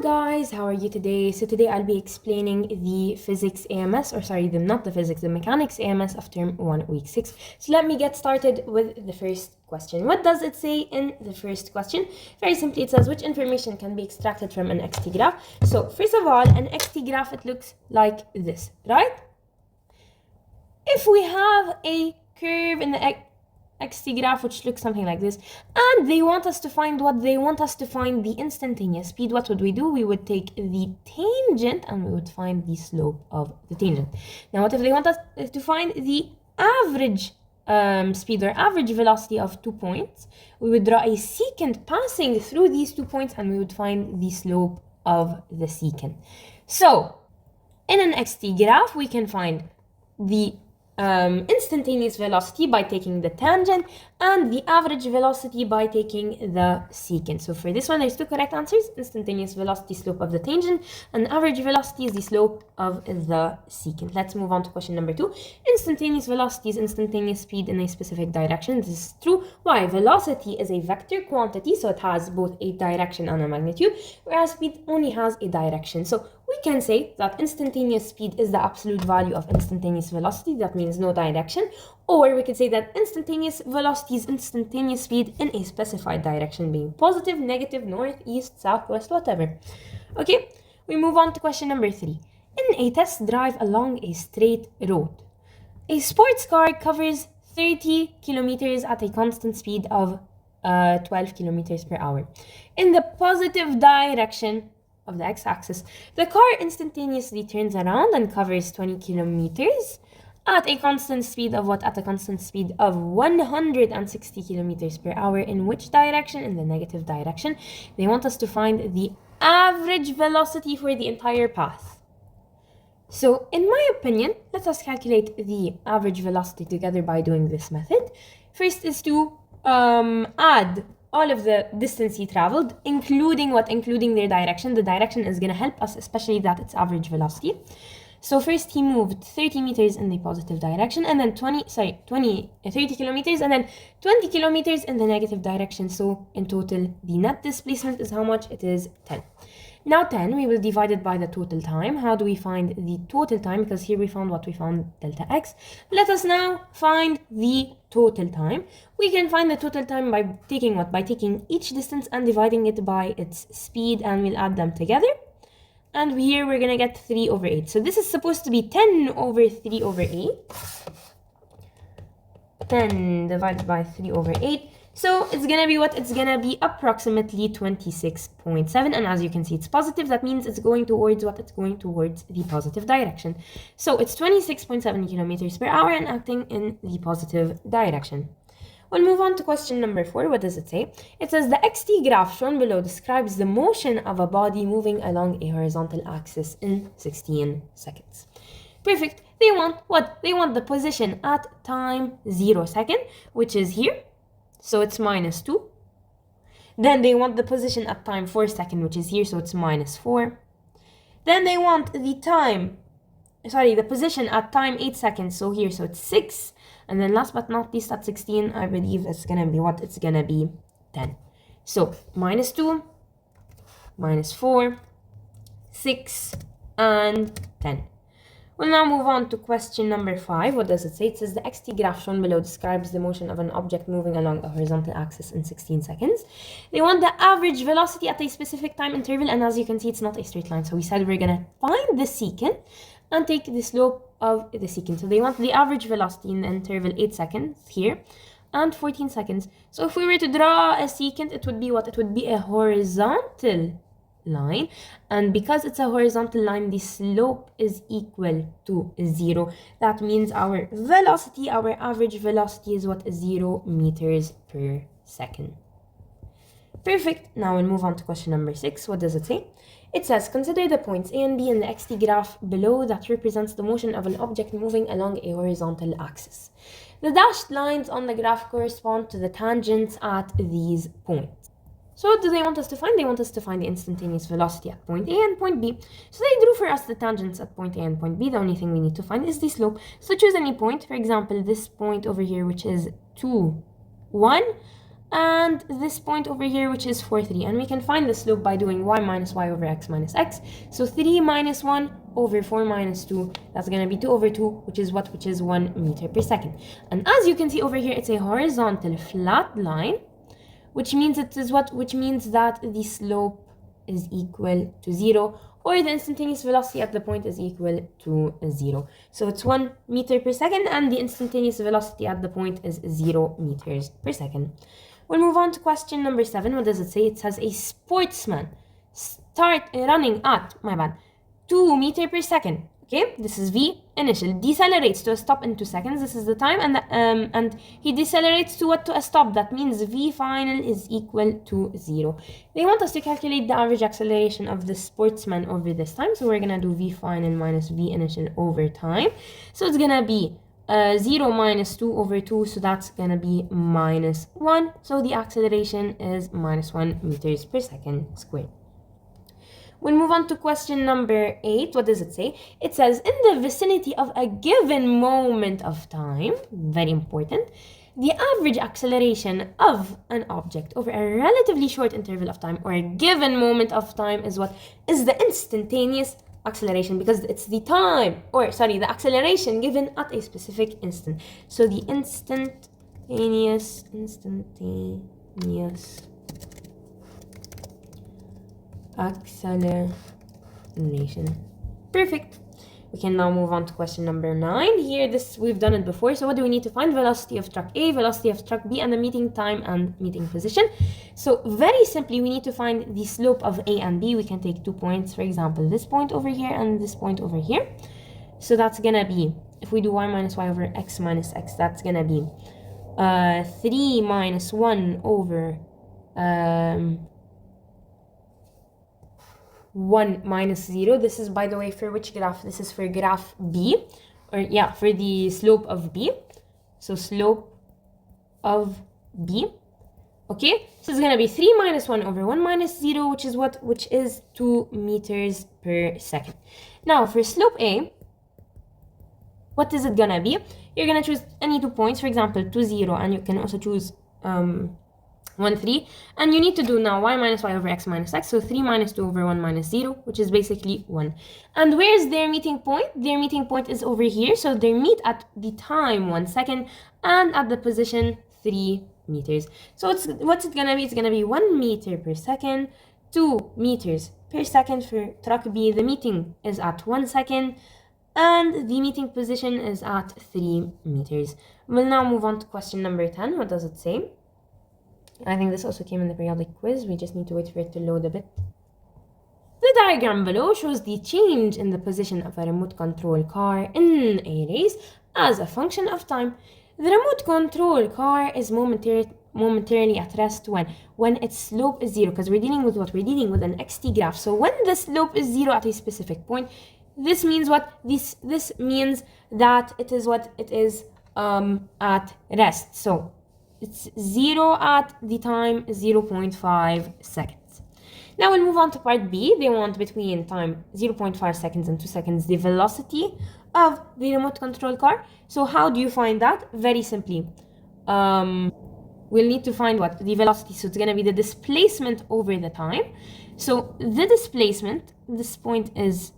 guys, how are you today? So today I'll be explaining the physics AMS, the mechanics AMS of term 1 week 6. So let me get started with the first question. What does it say in the first question? Very simply, it says which information can be extracted from an XT graph. So first of all, an XT graph, it looks like this, right? If we have a curve in the XT graph which looks something like this, and they want us to find the instantaneous speed, what would we do? We would take the tangent and we would find the slope of the tangent. Now what if they want us to find the average speed or average velocity of 2 points? We would draw a secant passing through these 2 points and we would find the slope of the secant. So in an XT graph we can find the instantaneous velocity by taking the tangent and the average velocity by taking the secant. So for this one, there's two correct answers: instantaneous velocity, slope of the tangent, and average velocity is the slope of the secant. Let's move on to question number 2. Instantaneous velocity is instantaneous speed in a specific direction. This is true. Why? Velocity is a vector quantity, so it has both a direction and a magnitude, whereas speed only has a direction. So we can say that instantaneous speed is the absolute value of instantaneous velocity. That means no direction. Or we could say that instantaneous velocity is instantaneous speed in a specified direction, being positive, negative, north, east, south, west, whatever. Okay, we move on to question number 3. In a test drive along a straight road, a sports car covers 30 kilometers at a constant speed of 12 kilometers per hour. In the positive direction of the x-axis, the car instantaneously turns around and covers 20 kilometers at a constant speed of what? At a constant speed of 160 kilometers per hour. In which direction? In the negative direction. They want us to find the average velocity for the entire path. So in my opinion, let us calculate the average velocity together by doing this method. First is to add all of the distance he traveled, including what? Including their direction. The direction is going to help us, especially that it's average velocity. So first he moved 30 meters in the positive direction, and then 30 kilometers, and then 20 kilometers in the negative direction. So in total, the net displacement is how much? It is 10. Now 10, we will divide it by the total time. How do we find the total time? Because here we found what? We found delta x. Let us now find the total time. We can find the total time by taking what? By taking each distance and dividing it by its speed, and we'll add them together. And here we're going to get 3 over 8. So this is supposed to be 10 over 3 over 8. 10 divided by 3 over 8. So it's going to be what? It's going to be approximately 26.7. And as you can see, it's positive. That means it's going towards what? It's going towards the positive direction. So it's 26.7 kilometers per hour and acting in the positive direction. We'll move on to question number 4. What does it say? It says the XT graph shown below describes the motion of a body moving along a horizontal axis in 16 seconds. Perfect. They want what? They want the position at time 0 second, which is here. So it's minus 2. Then they want the position at time 4 second, which is here. So it's minus 4. Then they want the position at time 8 seconds. So here, so it's 6. And then last but not least, at 16, I believe it's going to be what? It's going to be 10. So minus 2, minus 4, 6, and 10. We'll now move on to question number 5. What does it say? It says the XT graph shown below describes the motion of an object moving along a horizontal axis in 16 seconds. They want the average velocity at a specific time interval, and as you can see, it's not a straight line. So we said we're going to find the secant and take the slope of the secant. So they want the average velocity in the interval 8 seconds here and 14 seconds. So if we were to draw a secant, it would be what? It would be a horizontal line. And because it's a horizontal line, the slope is equal to 0. That means our velocity, our average velocity is what? 0 meters per second. Perfect. Now we'll move on to question number 6. What does it say? It says, consider the points A and B in the XT graph below that represents the motion of an object moving along a horizontal axis. The dashed lines on the graph correspond to the tangents at these points. So what do they want us to find? They want us to find the instantaneous velocity at point A and point B. So they drew for us the tangents at point A and point B. The only thing we need to find is the slope. So choose any point. For example, this point over here, which is 2, 1. and this point over here, which is 4, 3. And we can find the slope by doing y minus y over x minus x. So 3 minus 1 over 4 minus 2, that's going to be 2 over 2, which is what? Which is 1 meter per second. And as you can see over here, it's a horizontal flat line, which means it is what? Which means that the slope is equal to 0, or the instantaneous velocity at the point is equal to 0. So it's 1 meter per second, and the instantaneous velocity at the point is 0 meters per second. We'll move on to question number 7. What does it say? It says a sportsman start running at, 2 meters per second. Okay, this is V initial. Decelerates to a stop in 2 seconds. This is the time, and he decelerates to what? To a stop. That means V final is equal to 0. They want us to calculate the average acceleration of the sportsman over this time. So we're gonna do V final minus V initial over time. So it's gonna be 0 minus 2 over 2, so that's gonna be minus 1. So the acceleration is minus 1 meters per second squared. We'll move on to question number 8. What does it say? It says, in the vicinity of a given moment of time, very important, the average acceleration of an object over a relatively short interval of time, or a given moment of time, is what? Is the instantaneous acceleration, because it's the time, or sorry, the acceleration given at a specific instant. So the instantaneous acceleration. Perfect. We can now move on to question number 9. Here, we've done it before. So what do we need to find? Velocity of truck A, velocity of truck B, and the meeting time and meeting position. So very simply, we need to find the slope of A and B. We can take 2 points, for example, this point over here and this point over here. So that's gonna be, if we do y minus y over x minus x, that's gonna be 3 minus 1 over 1 minus 0. This is, by the way, for which graph? This is for graph B, or yeah, for the slope of B. So slope of B. Okay, so it's gonna be 3 minus 1 over 1 minus 0, which is what? Which is 2 meters per second. Now for slope A, what is it gonna be? You're gonna choose any 2 points, for example, 2, 0, and you can also choose 1, 3, and you need to do now y minus y over x minus x, so 3 minus 2 over 1 minus 0, which is basically 1. And where is their meeting point? Their meeting point is over here, so they meet at the time 1 second and at the position 3 meters. So what's it gonna be? It's gonna be 1 meter per second, 2 meters per second for truck B. The meeting is at 1 second, and the meeting position is at 3 meters. We'll now move on to question number 10. What does it say? I think this also came in the periodic quiz. We just need to wait for it to load a bit. The diagram below shows the change in the position of a remote control car in a race as a function of time. The remote control car is momentarily at rest when its slope is 0, because we're dealing with what? We're dealing with an xt graph. So when the slope is 0 at a specific point, this means what? This means that it is what? It is at rest. So it's 0 at the time 0.5 seconds. Now we'll move on to part B. They want between time 0.5 seconds and 2 seconds the velocity of the remote control car. So how do you find that? Very simply. We'll need to find what? The velocity. So it's going to be the displacement over the time. So the displacement, this point is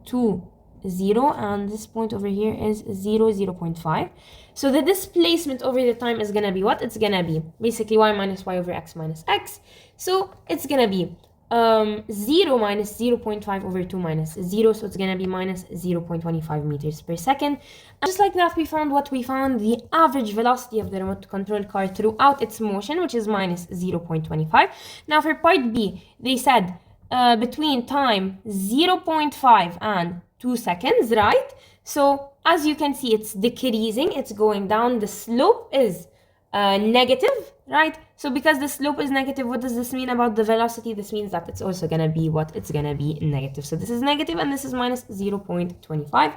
2, 0, and this point over here is 0, 0.5. So the displacement over the time is gonna be what? It's gonna be basically y minus y over x minus x. So it's gonna be 0 minus 0.5 over 2 minus 0. So it's gonna be minus 0.25 meters per second. And just like that, we found what? We found the average velocity of the remote control car throughout its motion, which is minus 0.25. Now for part B, they said between time 0.5 and 2 seconds, right? So as you can see, it's decreasing, it's going down. The slope is negative, right? So because the slope is negative, what does this mean about the velocity? This means that it's also gonna be what? It's gonna be negative. So this is negative and this is minus 0.25.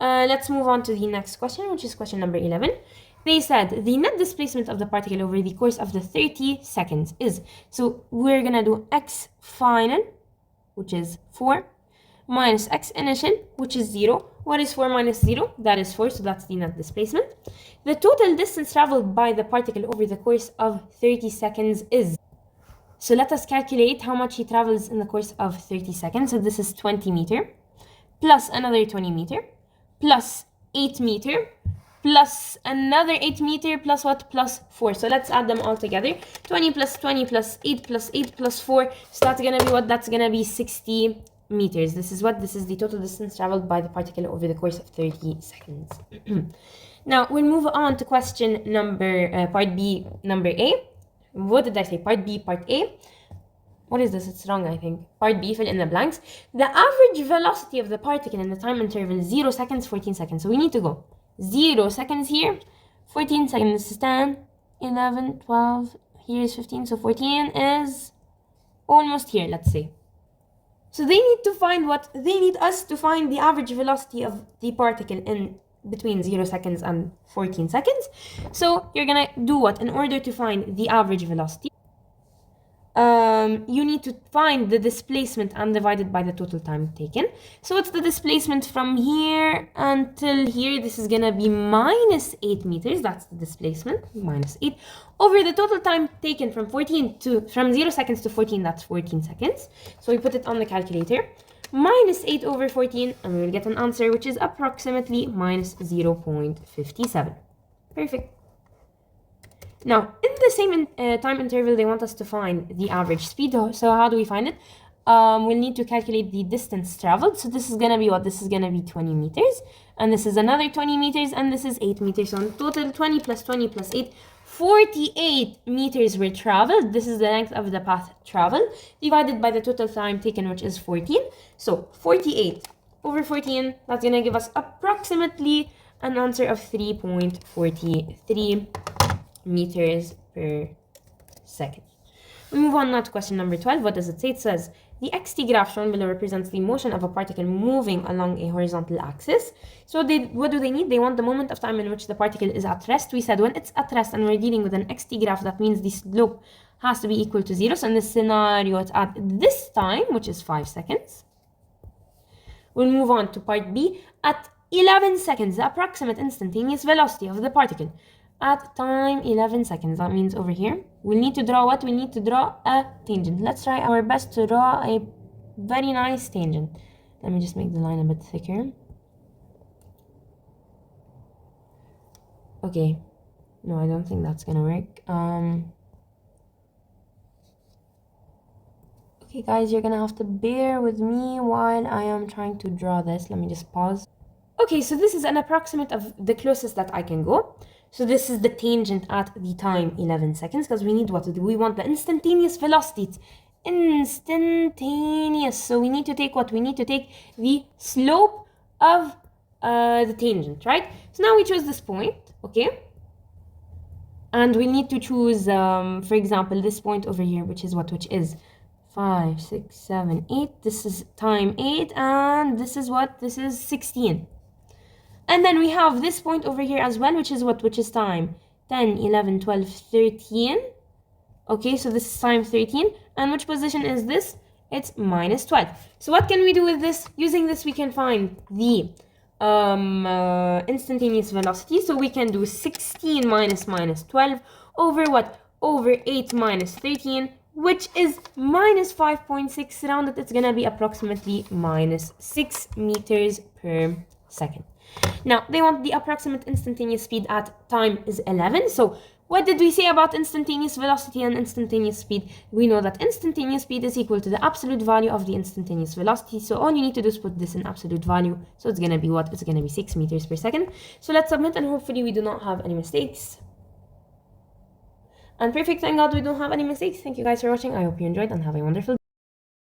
Let's move on to the next question, which is question number 11. They said the net displacement of the particle over the course of the 30 seconds is, so we're gonna do x final, which is 4, minus x initial, which is 0. What is 4 minus 0? That is 4, so that's the net displacement. The total distance traveled by the particle over the course of 30 seconds is. So let us calculate how much he travels in the course of 30 seconds. So this is 20 meter, plus another 20 meter, plus 8 meter, plus another 8 meter, plus what? Plus 4. So let's add them all together. 20 plus 20 plus 8 plus 8 plus 4. So that's going to be what? That's going to be 60 meters. This is what? This is the total distance traveled by the particle over the course of 30 seconds. Now, we'll move on to question number, part B, number A. What did I say? Part B, part A. What is this? It's wrong, I think. Part B, fill in the blanks. The average velocity of the particle in the time interval 0 seconds, 14 seconds. So we need to go 0 seconds here, 14 seconds. This is 10, 11, 12. Here is 15. So 14 is almost here, let's say. So they need to find what? They need us to find the average velocity of the particle in between 0 seconds and 14 seconds. So you're gonna do what? In order to find the average velocity, you need to find the displacement and divide it by the total time taken. So what's the displacement from here until here? This is gonna be minus 8 meters. That's the displacement, minus 8, over the total time taken from 0 seconds to 14. That's 14 seconds. So we put it on the calculator. Minus 8 over 14, and we will get an answer which is approximately minus 0.57. Perfect. Now, in the same time interval, they want us to find the average speed. So how do we find it? We'll need to calculate the distance traveled. So this is going to be what? This is going to be 20 meters. And this is another 20 meters. And this is 8 meters. So in total, 20 plus 20 plus 8, 48 meters were traveled. This is the length of the path traveled, divided by the total time taken, which is 14. So 48 over 14, that's going to give us approximately an answer of 3.43 meters per second. We move on now to question number 12. What does it say? It says, the xt graph shown below represents the motion of a particle moving along a horizontal axis. So what do they need? They want the moment of time in which the particle is at rest. We said when it's at rest and we're dealing with an xt graph, that means the slope has to be equal to 0. So in this scenario, it's at this time, which is 5 seconds. We'll move on to part B. At 11 seconds, the approximate instantaneous velocity of the particle. At time 11 seconds, that means over here, we'll need to draw what? We need to draw a tangent. Let's try our best to draw a very nice tangent. Let me just make the line a bit thicker. Okay. No, I don't think that's gonna work. Okay, guys, you're gonna have to bear with me while I am trying to draw this. Let me just pause. Okay, so this is an approximate of the closest that I can go. So this is the tangent at the time 11 seconds, because we need what? We want the instantaneous velocity. It's instantaneous. So we need to take what? We need to take the slope of the tangent, right? So now we choose this point, okay? And we need to choose, for example, this point over here, which is what? Which is 5, 6, 7, 8. This is time 8, and this is what? This is 16. And then we have this point over here as well, which is what? Which is time 10, 11, 12, 13. Okay, so this is time 13. And which position is this? It's minus 12. So what can we do with this? Using this, we can find the instantaneous velocity. So we can do 16 minus 12 over what? Over 8 minus 13, which is minus 5.6. Rounded, it's going to be approximately minus 6 meters per second. Now, they want the approximate instantaneous speed at time is 11. So what did we say about instantaneous velocity and instantaneous speed? We know that instantaneous speed is equal to the absolute value of the instantaneous velocity. So all you need to do is put this in absolute value. So it's going to be what? It's going to be 6 meters per second. So let's submit, and hopefully we do not have any mistakes. And perfect, thank God we don't have any mistakes. Thank you guys for watching. I hope you enjoyed and have a wonderful day.